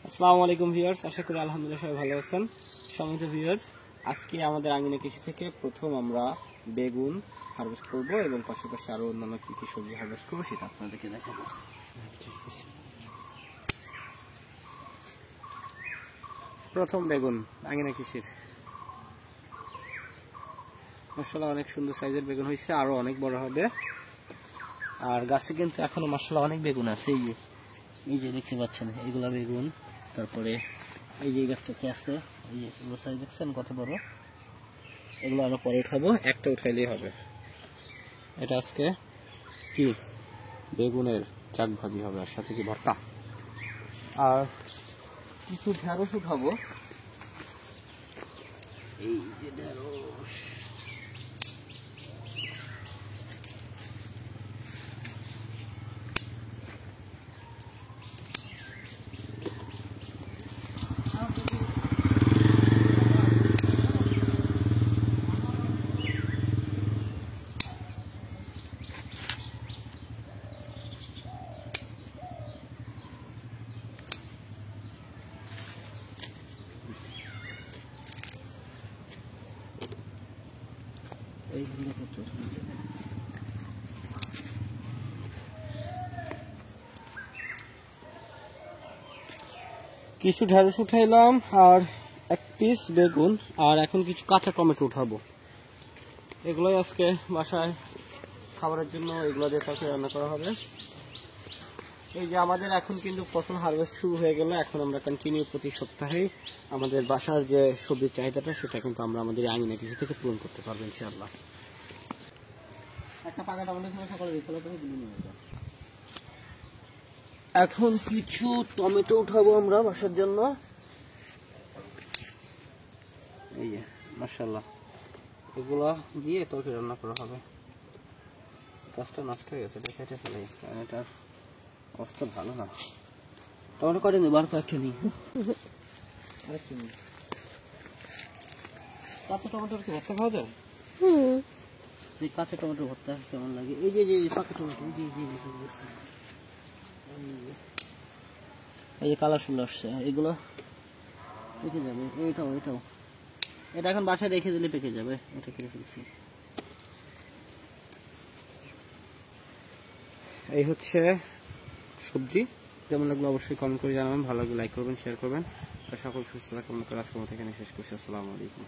আসসালামু আলাইকুম ভিউয়ার্স, আশা করি আলহামদুলিল্লাহ সবাই ভালো আছেন। সম্মানিত ভিউয়ার্স, আজকে আমাদের আঙ্গিনা কৃষি থেকে প্রথম আমরা বেগুন হারভেস্ট করব এবং পাশাপাশি আরো অন্যান্য কি কি সবজি হারভেস্ট করবো সেটা আপনাদেরকে দেখাবো। প্রথম বেগুন আঙ্গিনা কৃষির, মাশাআল্লাহ অনেক সুন্দর সাইজের বেগুন হয়েছে, আরো অনেক বড় হবে। আর গাছে কিন্তু এখনো মাশাআল্লাহ অনেক বেগুন আছে। এই যে দেখতে পাচ্ছেন এইগুলা বেগুন, তারপরে এই যে গাছটাতে আছে, এই যে এগুলো সাইজ দেখছেন কত বড়। এগুলো আরো পরে উঠাবো, একটা উঠাইলেই হবে। এটা আজকে কি বেগুনের চাক ভাজি হবে, আর সাথে কি ভর্তা, আর কিছু ঢেঁড়স উঠাবো। এই যে ঢেঁড়স, কিছু ঢেঁড়স উঠাইলাম আর এক পিস বেগুন, আর এখন কিছু কাঁচা টমেটো উঠাবো। এগুলোই আজকে বাসায় খাবারের জন্য এগুলো দিয়ে তাকে রান্না করা হবে। এই যে আমাদের এখন কিন্তু ফসল হারভেস্ট শুরু হয়ে গেল। এখন আমরা কন্টিনিউ প্রতি সপ্তাহে আমাদের বাসার যে সবজির চাহিদাটা সেটা কিন্তু আমরা আমাদের আঙ্গিনা কৃষি থেকে পূরণ করতে পারবো ইনশাআল্লাহ। একটা পাকা টমেটো সকালে এখন কিছু টমেটো উঠাবো আমরা বাসার জন্য। এই যে মাশাআল্লাহ এগুলা দিয়ে তরকারি রান্না করা হবে। গাছটা নষ্ট হয়ে গেছে, দেখাইতে ফেলে, কারণ এটার অবস্থা ভালো না। টমেটো কটা নিই, বার কয়েকটা নিই, আরেকটা নিই। কাঁচা টমেটোর কি ভর্তা খাওয়া যায়? এই কাঁচা টমেটোর ভর্তা কেমন লাগে? এই যে পাকা টমেটো, এই যে কালার সুন্দর আসছে, এগুলো পেকে যাবে। এটাও এটা এখন বাসায় রেখে দিলে পেকে যাবে। এটা কেটে ফেলছি। এই হচ্ছে সবজি। যেমন লাগলো অবশ্যই কমেন্ট করে জানাবেন, ভালো লাগলে লাইক করবেন, শেয়ার করবেন। আর সকল সুস্থতা কামনা করে আজকের মতো এখানে শেষ করছি। আসসালামু আলাইকুম।